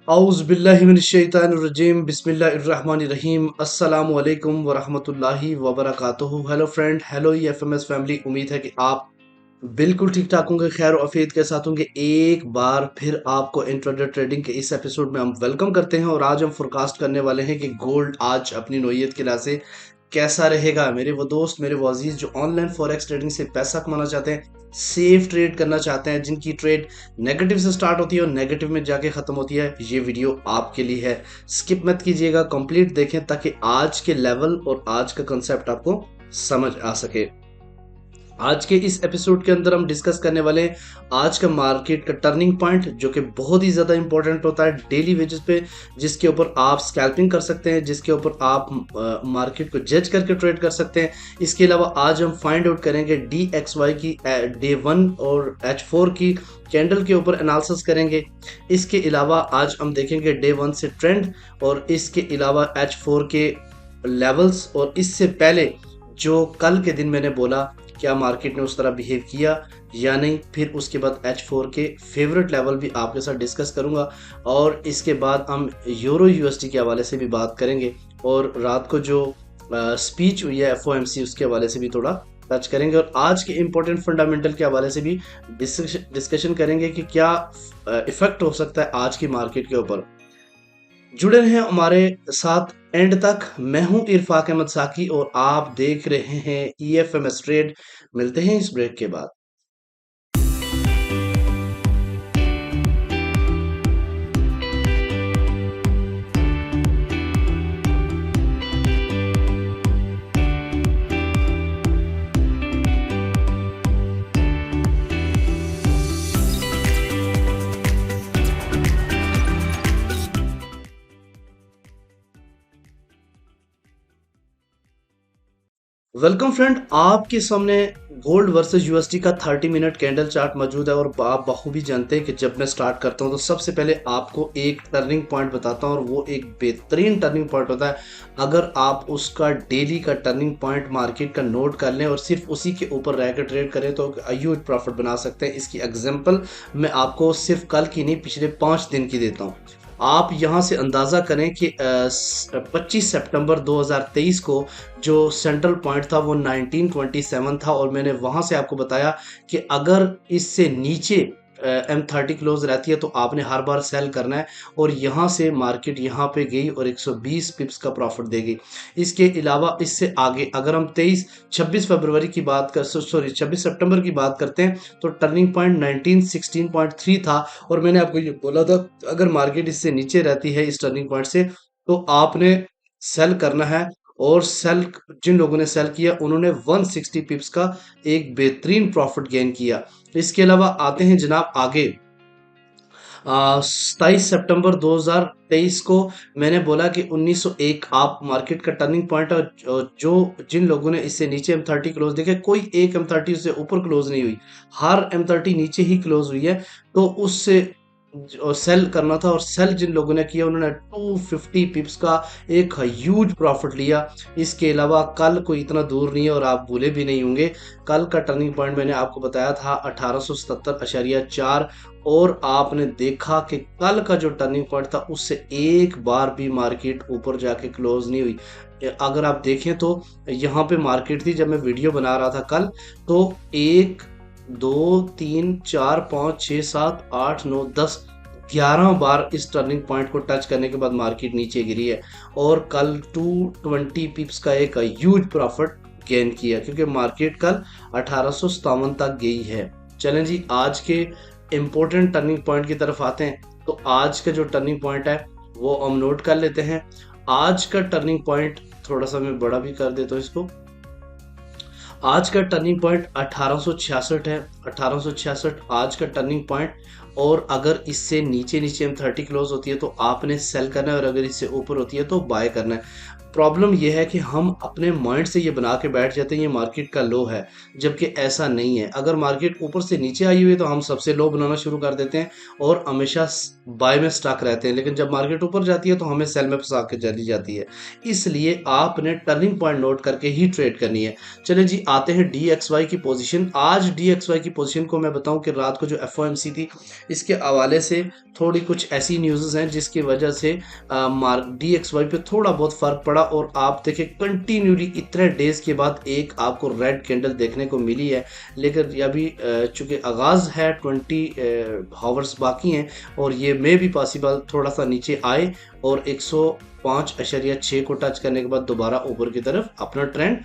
औज़ुबिल्लाहिमिनश्शैतानिर्रजीम बिस्मिल्लाहिर्रहमानिर्रहीम अस्सलामु अलैकुम वरहमतुल्लाहि वबरकातुहू। Hello friend, hello FMS family. उम्मीद है कि आप बिल्कुल ठीक ठाक होंगे, खैर और आफियत के साथ होंगे। एक बार फिर आपको इंट्राडे ट्रेडिंग के इस एपिसोड में हम वेलकम करते हैं और आज हम फोरकास्ट करने वाले हैं कि गोल्ड आज अपनी नोयत के लिहाज से कैसा रहेगा। मेरे वो दोस्त, मेरे वो अजीज जो ऑनलाइन फॉरेक्स ट्रेडिंग से पैसा कमाना चाहते हैं, सेफ ट्रेड करना चाहते हैं, जिनकी ट्रेड नेगेटिव से स्टार्ट होती है और नेगेटिव में जाके खत्म होती है, ये वीडियो आपके लिए है। स्किप मत कीजिएगा, कंप्लीट देखें ताकि आज के लेवल और आज का कंसेप्ट आपको समझ आ सके। आज के इस एपिसोड के अंदर हम डिस्कस करने वाले हैं आज का मार्केट का टर्निंग पॉइंट, जो कि बहुत ही ज़्यादा इंपॉर्टेंट होता है डेली वेजेस पे, जिसके ऊपर आप स्कैल्पिंग कर सकते हैं, जिसके ऊपर आप मार्केट को जज करके ट्रेड कर सकते हैं। इसके अलावा आज हम फाइंड आउट करेंगे DXY की डे 1 और H4 की कैंडल के ऊपर एनालिसिस करेंगे। इसके अलावा आज हम देखेंगे डे 1 से ट्रेंड और इसके अलावा H4 के लेवल्स, और इससे पहले जो कल के दिन मैंने बोला क्या मार्केट ने उस तरह बिहेव किया या नहीं। फिर उसके बाद H4 के फेवरेट लेवल भी आपके साथ डिस्कस करूंगा और इसके बाद हम यूरो USD के हवाले से भी बात करेंगे और रात को जो स्पीच हुई है FOMC उसके हवाले से भी थोड़ा टच करेंगे और आज के इम्पोर्टेंट फंडामेंटल के हवाले से भी डिस्कशन करेंगे कि क्या इफेक्ट हो सकता है आज की मार्केट के ऊपर। जुड़े रहें हमारे साथ एंड तक। मैं हूं इरफाक अहमद साकी और आप देख रहे हैं EFMS ट्रेड। मिलते हैं इस ब्रेक के बाद। वेलकम फ्रेंड, आपके सामने गोल्ड वर्सेस USD का 30 मिनट कैंडल चार्ट मौजूद है और आप बखूबी जानते हैं कि जब मैं स्टार्ट करता हूं तो सबसे पहले आपको एक टर्निंग पॉइंट बताता हूं और वो एक बेहतरीन टर्निंग पॉइंट होता है। अगर आप उसका डेली का टर्निंग पॉइंट मार्केट का नोट कर लें और सिर्फ उसी के ऊपर रहकर ट्रेड करें तो ह्यूज प्रॉफिट बना सकते हैं। इसकी एग्जाम्पल मैं आपको सिर्फ कल की नहीं, पिछले 5 दिन की देता हूँ। आप यहां से अंदाज़ा करें कि 25 सितंबर 2023 को जो सेंट्रल पॉइंट था वो 1927 था और मैंने वहां से आपको बताया कि अगर इससे नीचे M30 क्लोज रहती है तो आपने हर बार सेल करना है और यहाँ से मार्केट यहाँ पे गई और 120 पिप्स का प्रॉफिट देगी। इसके अलावा इससे आगे अगर हम 26 फरवरी की बात कर 26 सितंबर की बात करते हैं तो टर्निंग पॉइंट 1916.3 था और मैंने आपको ये बोला था अगर मार्केट इससे नीचे रहती है इस टर्निंग पॉइंट से तो आपने सेल करना है। और सेल, जिन लोगों ने सेल किया उन्होंने 160 पिप्स का एक बेहतरीन प्रॉफिट गेन किया। इसके अलावा आते हैं जनाब आगे। 27 सितंबर 2023 को मैंने बोला कि 1901 आप मार्केट का टर्निंग पॉइंट और जो जिन लोगों ने इससे नीचे M30 क्लोज देखे, कोई एक M30 उससे ऊपर क्लोज नहीं हुई, हर M30 नीचे ही क्लोज हुई है, तो उससे सेल करना था। और सेल जिन लोगों ने किया उन्होंने 250 पिप्स का एक ह्यूज प्रॉफिट लिया। इसके अलावा कल कोई इतना दूर नहीं है और आप भूले भी नहीं होंगे, कल का टर्निंग पॉइंट मैंने आपको बताया था 1877.4 और आपने देखा कि कल का जो टर्निंग पॉइंट था उससे एक बार भी मार्केट ऊपर जाके क्लोज नहीं हुई। अगर आप देखें तो यहाँ पे मार्केट थी जब मैं वीडियो बना रहा था कल, तो 1 2 3 4 5 6 7 8 9 10 11 बार इस टर्निंग पॉइंट को टच करने के बाद मार्केट नीचे गिरी है और कल 220 पिप्स का एक ह्यूज प्रॉफिट गेन किया क्योंकि मार्केट कल 1857 तक गई है। चलें जी, आज के इम्पोर्टेंट टर्निंग पॉइंट की तरफ आते हैं। तो आज का जो टर्निंग पॉइंट है वो हम नोट कर लेते हैं। आज का टर्निंग पॉइंट थोड़ा सा मैं बड़ा भी कर देता हूँ इसको। आज का टर्निंग पॉइंट 1866 है, 1866 आज का टर्निंग पॉइंट। और अगर इससे नीचे M30 क्लोज होती है तो आपने सेल करना है और अगर इससे ऊपर होती है तो बाय करना है। प्रॉब्लम ये है कि हम अपने माइंड से ये बना के बैठ जाते हैं ये मार्केट का लो है, जबकि ऐसा नहीं है। अगर मार्केट ऊपर से नीचे आई हुई है तो हम सबसे लो बनाना शुरू कर देते हैं और हमेशा बाय में स्टक रहते हैं, लेकिन जब मार्केट ऊपर जाती है तो हमें सेल में फंसा के चली जाती है। इसलिए आपने टर्निंग पॉइंट नोट करके ही ट्रेड करनी है। चलिए जी, आते हैं डी एक्स वाई की पोजीशन। आज डी एक्स वाई की पोजीशन को मैं बताऊं कि रात को जो एफ थी, इसके हवाले से थोड़ी कुछ ऐसी न्यूज़ हैं जिसकी वजह से मार्क डी एक्स वाई पे थोड़ा बहुत फर्क पड़ा, और आप देखें कंटिन्यूली इतने डेज के बाद एक आपको रेड कैंडल देखने को मिली है। लेकिन अभी चूंकि आगाज़ है, 20 हावर्स बाकी हैं, और ये मे भी पॉसिबल थोड़ा सा नीचे आए और 105.6 को टच करने के बाद दोबारा ऊपर की तरफ अपना ट्रेंड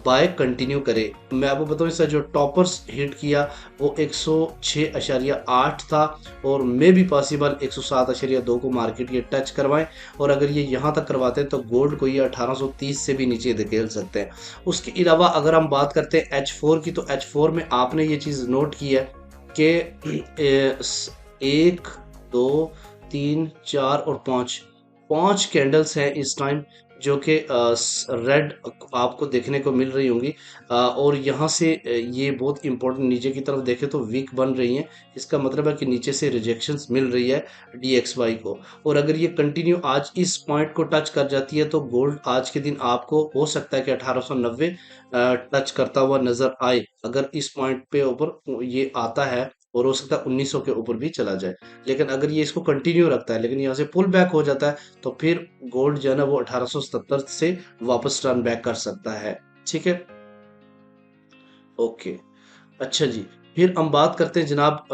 बाय कंटिन्यू करे। मैं आपको बताऊं, इसका जो टॉपर्स हिट किया वो 106.8 था, और मे भी पॉसिबल 107.2 को मार्केट ये टच करवाएं, और अगर ये यहाँ तक करवाते हैं तो गोल्ड को ये 1830 से भी नीचे धकेल सकते हैं। उसके अलावा अगर हम बात करते हैं H4 की, तो H4 में आपने ये चीज़ नोट की है कि 1 2 3 4 और 5 5 कैंडल्स हैं इस टाइम, जो कि रेड आपको देखने को मिल रही होंगी। और यहाँ से ये बहुत इंपॉर्टेंट, नीचे की तरफ देखें तो वीक बन रही हैं। इसका मतलब है कि नीचे से रिजेक्शंस मिल रही है DXY को, और अगर ये कंटिन्यू आज इस पॉइंट को टच कर जाती है तो गोल्ड आज के दिन आपको हो सकता है कि 1890 टच करता हुआ नजर आए, अगर इस पॉइंट पे ऊपर ये आता है, और हो सकता है 1900 के ऊपर भी चला जाए। लेकिन अगर ये इसको कंटिन्यू रखता है लेकिन यहाँ से पुल बैक हो जाता है, तो फिर गोल्ड जो है ना वो 1877 से वापस टर्न बैक कर सकता है। ठीक है, ओके। अच्छा जी, फिर हम बात करते हैं जनाब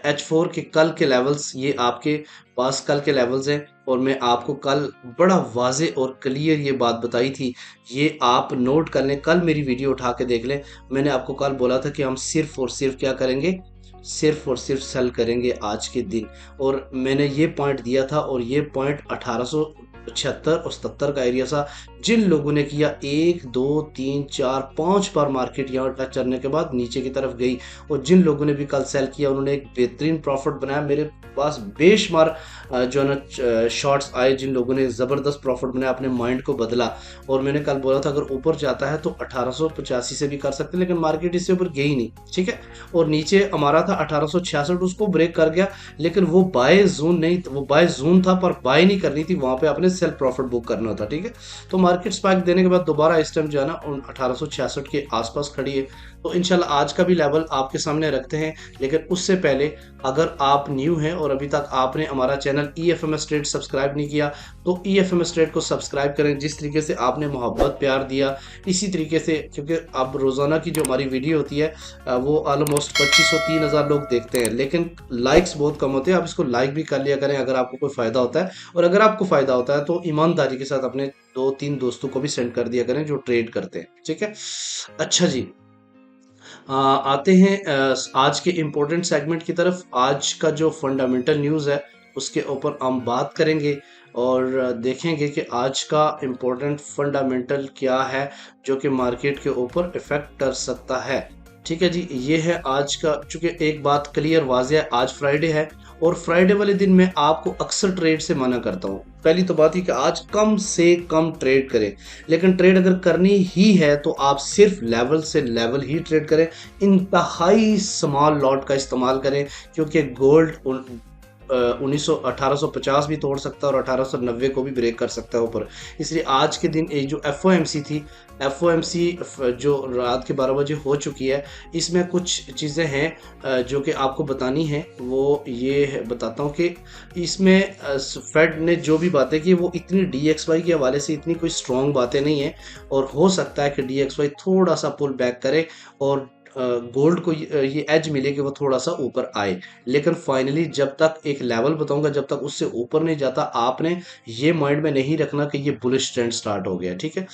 H4 के कल के लेवल्स। ये आपके पास कल के लेवल्स हैं, और मैं आपको कल बड़ा वाजे और क्लियर ये बात बताई थी। ये आप नोट कर लें, कल मेरी वीडियो उठा के देख लें। मैंने आपको कल बोला था कि हम सिर्फ और सिर्फ क्या करेंगे, सिर्फ और सिर्फ सेल करेंगे आज के दिन, और मैंने ये पॉइंट दिया था, और ये पॉइंट 1876 और 77 का एरिया था। जिन लोगों ने किया 1 2 3 4 5 बार मार्केट यहाँ टच करने के बाद नीचे की तरफ गई, और जिन लोगों ने भी कल सेल किया उन्होंने एक बेहतरीन प्रॉफिट बनाया। मेरे पास बेशुमार जो है ना शॉर्ट्स आए, जिन लोगों ने ज़बरदस्त प्रॉफिट बनाया, अपने माइंड को बदला। और मैंने कल बोला था अगर ऊपर जाता है तो 1885 से भी कर सकते हैं, लेकिन मार्केट इससे ऊपर गई नहीं। ठीक है, और नीचे हमारा था 1866, उसको ब्रेक कर गया, लेकिन वो बाय जोन नहीं, वो बाय जोन था पर बाय नहीं करनी थी, वहां पे आपने सेल प्रॉफिट बुक करना था। ठीक है, तो मार्केट स्पाइक देने के बाद दोबारा इस टाइम जो है ना 1866 के आसपास खड़ी है। तो इंशाल्लाह आज का भी लेवल आपके सामने रखते हैं, लेकिन उससे पहले अगर आप न्यू हैं और अभी तक आपने हमारा चैनल EFMS ट्रेड सब्सक्राइब नहीं किया, तो EFMS ट्रेड को सब्सक्राइब करें। जिस तरीके से आपने मोहब्बत प्यार दिया, इसी तरीके से, क्योंकि अब रोज़ाना की जो हमारी वीडियो होती है वो ऑलमोस्ट 2500-3000 लोग देखते हैं, लेकिन लाइक्स बहुत कम होते हैं। आप इसको लाइक भी कर लिया करें अगर आपको कोई फ़ायदा होता है, और अगर आपको फ़ायदा होता है तो ईमानदारी के साथ अपने 2-3 दोस्तों को भी सेंड कर दिया करें जो ट्रेड करते हैं। ठीक है, अच्छा जी, आते हैं आज के इम्पोर्टेंट सेगमेंट की तरफ। आज का जो फंडामेंटल न्यूज़ है उसके ऊपर हम बात करेंगे, और देखेंगे कि आज का इम्पोर्टेंट फंडामेंटल क्या है जो कि मार्केट के ऊपर इफेक्ट कर सकता है। ठीक है जी, ये है आज का। चूंकि एक बात क्लियर वाज़ेह है, आज फ्राइडे है, और फ्राइडे वाले दिन मैं आपको अक्सर ट्रेड से मना करता हूँ। पहली तो बात ही कि आज कम से कम ट्रेड करें, लेकिन ट्रेड अगर करनी ही है तो आप सिर्फ लेवल से लेवल ही ट्रेड करें। इंतहाई स्मॉल लॉट का इस्तेमाल करें, क्योंकि गोल्ड 1850 भी तोड़ सकता है और 1890 को भी ब्रेक कर सकता है ऊपर। इसलिए आज के दिन एक जो FOMC थी, FOMC जो रात के 12 बजे हो चुकी है, इसमें कुछ चीज़ें हैं जो कि आपको बतानी है। वो ये बताता हूँ कि इसमें फेड ने जो भी बातें की वो इतनी DXY के हवाले से इतनी कोई स्ट्रॉन्ग बातें नहीं है, और हो सकता है कि DXY थोड़ा सा पुल बैक करे और गोल्ड को ये एज मिले कि वो थोड़ा सा ऊपर आए। लेकिन फाइनली जब तक एक लेवल बताऊंगा, जब तक उससे ऊपर नहीं जाता, आपने ये माइंड में नहीं रखना कि ये बुलिश ट्रेंड स्टार्ट हो गया। ठीक है,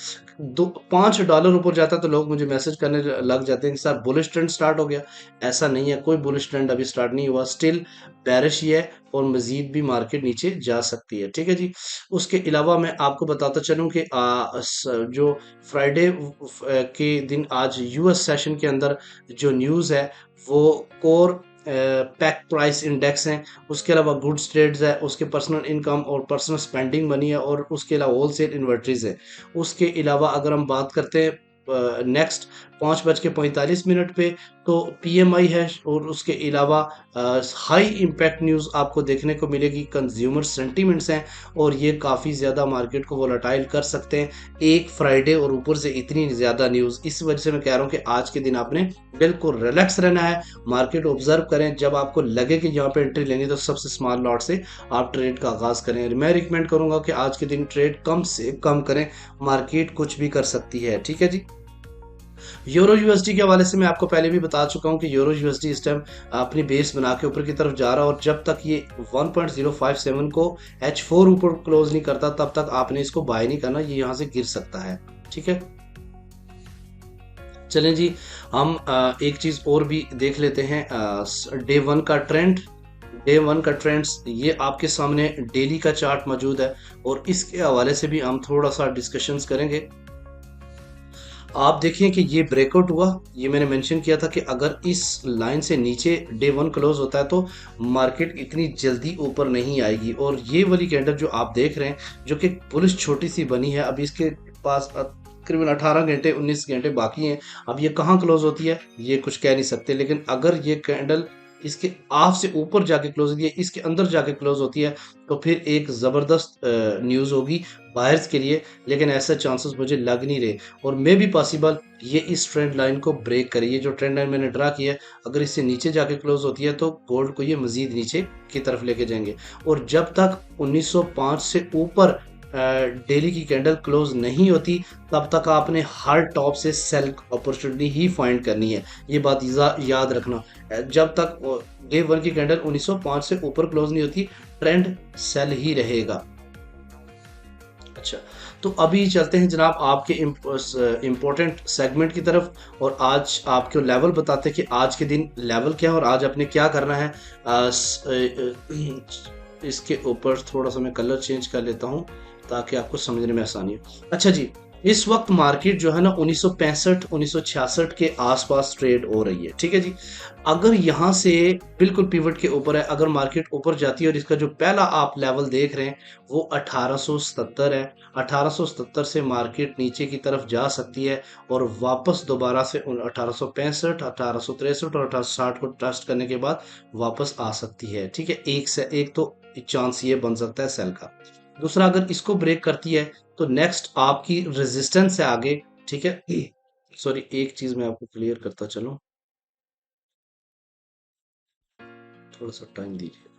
$5 ऊपर जाता तो लोग मुझे मैसेज करने लग जाते हैं कि सर बुलिश ट्रेंड स्टार्ट हो गया। ऐसा नहीं है, कोई बुलिश ट्रेंड अभी स्टार्ट नहीं हुआ, स्टिल बेरिश ही है, और मजीद भी मार्केट नीचे जा सकती है। ठीक है जी, उसके अलावा मैं आपको बताता चलूँ कि जो फ्राइडे के दिन आज US सेशन के अंदर जो न्यूज़ है वो कोर पैक प्राइस इंडेक्स हैं, उसके अलावा गुड्स ट्रेड्स है, उसके पर्सनल इनकम और पर्सनल स्पेंडिंग मनी है, और उसके अलावा होलसेल इन्वेंट्रीज है। उसके अलावा अगर हम बात करते हैं नेक्स्ट 5:45 पे, तो पीएमआई है, और उसके अलावा हाई इम्पैक्ट न्यूज़ आपको देखने को मिलेगी, कंज्यूमर सेंटीमेंट्स हैं, और ये काफ़ी ज़्यादा मार्केट को वोलाटाइल कर सकते हैं एक फ्राइडे, और ऊपर से इतनी ज़्यादा न्यूज़। इस वजह से मैं कह रहा हूँ कि आज के दिन आपने बिल्कुल रिलैक्स रहना है, मार्केट ऑब्जर्व करें, जब आपको लगे कि यहाँ पे एंट्री लेनी तो सबसे स्मॉल लॉट से आप ट्रेड का आगाज करें। मैं रिकमेंड करूंगा कि आज के दिन ट्रेड कम से कम करें, मार्केट कुछ भी कर सकती है। ठीक है जी। यूरो यूएसडी के हवाले से मैं आपको पहले भी बता चुका हूं कि यूरो यूएसडी इस टाइम अपनी बेस बना के ऊपर की तरफ जा रहा है, और जब तक ये 1.057 को H4 ऊपर क्लोज नहीं करता तब तक आपने इसको बाय नहीं करना, ये यहां से गिर सकता है। ठीक है, चलें जी, हम एक चीज और भी देख लेते हैं, डे वन का ट्रेंड। डे वन का ट्रेंड्स ये आपके सामने डेली का चार्ट मौजूद है, और इसके हवाले से भी हम थोड़ा सा डिस्कशंस करेंगे। आप देखिए कि ये ब्रेकआउट हुआ, ये मैंने मेंशन किया था कि अगर इस लाइन से नीचे डे वन क्लोज होता है तो मार्केट इतनी जल्दी ऊपर नहीं आएगी, और ये वाली कैंडल जो आप देख रहे हैं, जो कि पुलिस छोटी सी बनी है, अभी इसके पास तकरीबन 18 घंटे 19 घंटे बाकी हैं। अब ये कहाँ क्लोज होती है ये कुछ कह नहीं सकते, लेकिन अगर ये कैंडल इसके हाफ से ऊपर जाके क्लोज होती है, इसके अंदर जाके क्लोज होती है, तो फिर एक ज़बरदस्त न्यूज़ होगी बायर्स के लिए, लेकिन ऐसा चांसेस मुझे लग नहीं रहे, और मे भी पॉसिबल ये इस ट्रेंड लाइन को ब्रेक करे। ये जो ट्रेंड लाइन मैंने ड्रा किया है, अगर इससे नीचे जाके क्लोज होती है तो गोल्ड को ये मजीद नीचे की तरफ लेके जाएंगे, और जब तक 1905 से ऊपर डेली की कैंडल क्लोज नहीं होती तब तक आपने हर टॉप से सेल अपॉर्चुनिटी ही फाइंड करनी है। ये बात याद रखना, जब तक डे वन की कैंडल 1905 से ऊपर क्लोज नहीं होती, ट्रेंड सेल ही रहेगा। अच्छा, तो अभी चलते हैं जनाब आपके इम्पोर्टेंट सेगमेंट की तरफ, और आज आपको लेवल बताते हैं कि आज के दिन लेवल क्या है और आज आपने क्या करना है। इसके ऊपर थोड़ा सा मैं कलर चेंज कर लेता हूं ताकि आपको समझने में आसानी हो। अच्छा जी, इस वक्त मार्केट जो है ना 1965 1966 के आसपास ट्रेड हो रही है। ठीक है जी, अगर यहाँ से बिल्कुल पिवट के ऊपर है, अगर मार्केट ऊपर जाती है, और इसका जो पहला आप लेवल देख रहे हैं वो 1877 है, 1877 से मार्केट नीचे की तरफ जा सकती है, और वापस दोबारा से 1865 1863 और 1860 को टेस्ट करने के बाद वापस आ सकती है। ठीक है, एक से एक तो चांस ये बन सकता है सेल का। दूसरा, अगर इसको ब्रेक करती है तो नेक्स्ट आपकी रेजिस्टेंस है आगे। ठीक है, सॉरी, एक चीज मैं आपको क्लियर करता चलूं, थोड़ा सा टाइम दीजिए।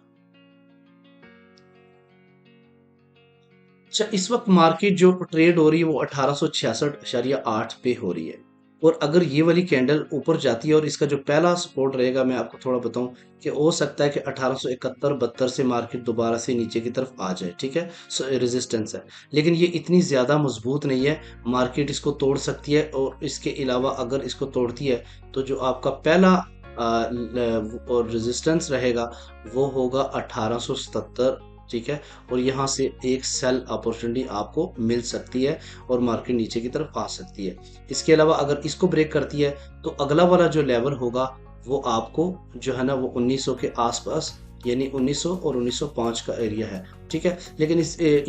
अच्छा, इस वक्त मार्केट जो ट्रेड हो रही है वो 1866.8 पे हो रही है, और अगर ये वाली कैंडल ऊपर जाती है और इसका जो पहला सपोर्ट रहेगा, मैं आपको थोड़ा बताऊं कि हो सकता है कि 1871-72 से मार्केट दोबारा से नीचे की तरफ आ जाए। ठीक है, रेजिस्टेंस है, लेकिन ये इतनी ज़्यादा मजबूत नहीं है, मार्केट इसको तोड़ सकती है, और इसके अलावा अगर इसको तोड़ती है तो जो आपका पहला और रेजिस्टेंस रहेगा वो होगा 1877। ठीक है, और यहाँ से एक सेल अपॉर्चुनिटी आपको मिल सकती है, और मार्केट नीचे की तरफ आ सकती है। इसके अलावा अगर इसको ब्रेक करती है तो अगला वाला जो लेवल होगा वो आपको जो है ना वो 1900 के आसपास, यानी 1900 और 1905 का एरिया है। ठीक है, लेकिन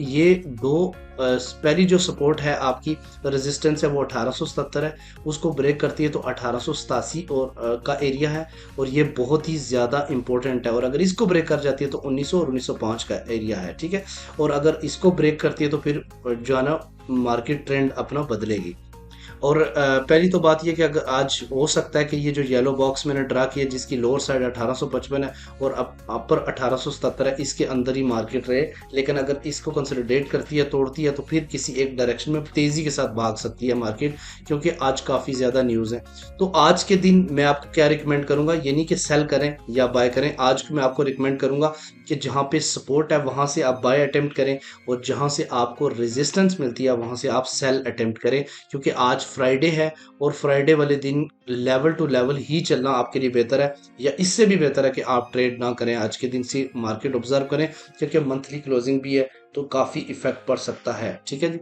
ये दो पहली जो सपोर्ट है आपकी रेजिस्टेंस है वो 1877 है, उसको ब्रेक करती है तो 1887 और का एरिया है, और ये बहुत ही ज़्यादा इंपॉर्टेंट है, और अगर इसको ब्रेक कर जाती है तो 1900 और 1905 का एरिया है। ठीक है, और अगर इसको ब्रेक करती है तो फिर जो है ना मार्केट ट्रेंड अपना बदलेगी। और पहली तो बात ये कि अगर आज हो सकता है कि ये जो येलो बॉक्स मैंने ड्रा किया जिसकी लोअर साइड 1855 है और अपर 1877 है, इसके अंदर ही मार्केट रहे, लेकिन अगर इसको कंसोलिडेट करती है, तोड़ती है, तो फिर किसी एक डायरेक्शन में तेज़ी के साथ भाग सकती है मार्केट, क्योंकि आज काफ़ी ज़्यादा न्यूज़ है। तो आज के दिन मैं आपको क्या रिकमेंड करूंगा, ये नहीं कि सेल करें या बाय करें, आज मैं आपको रिकमेंड करूंगा कि जहाँ पे सपोर्ट है वहाँ से आप बाय अटेम्प्ट करें, और जहाँ से आपको रेजिस्टेंस मिलती है वहाँ से आप सेल अटेम्प्ट करें, क्योंकि आज फ्राइडे है, और फ्राइडे वाले दिन लेवल टू लेवल ही चलना आपके लिए बेहतर है, या इससे भी बेहतर है कि आप ट्रेड ना करें, आज के दिन से मार्केट ऑब्जर्व करें, क्योंकि मंथली क्लोजिंग भी है तो काफ़ी इफेक्ट पड़ सकता है। ठीक है जी,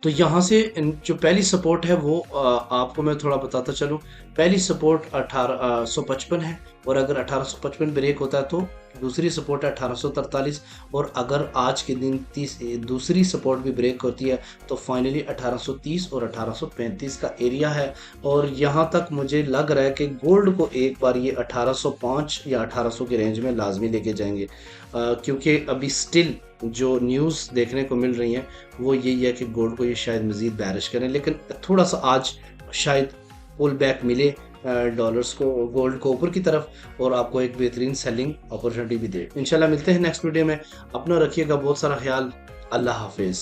तो यहाँ से जो पहली सपोर्ट है वो आपको मैं थोड़ा बताता चलूँ। पहली सपोर्ट 1855 है, और अगर 1855 ब्रेक होता है तो दूसरी सपोर्ट है 1843, और अगर आज के दिन दूसरी सपोर्ट भी ब्रेक होती है तो फाइनली 1830 और 1835 का एरिया है। और यहाँ तक मुझे लग रहा है कि गोल्ड को एक बार ये 1805 या 1800 के रेंज में लाजमी लेके जाएंगे, क्योंकि अभी स्टिल जो न्यूज़ देखने को मिल रही हैं वो यही है कि गोल्ड को ये शायद मज़ीद बैरिश करें, लेकिन थोड़ा सा आज शायद पुल बैक मिले डॉलर्स को, गोल्ड को ऊपर की तरफ, और आपको एक बेहतरीन सेलिंग अपॉर्चुनिटी भी दे। इंशाल्लाह मिलते हैं नेक्स्ट वीडियो में। अपना रखिएगा बहुत सारा ख्याल। अल्लाह हाफिज़।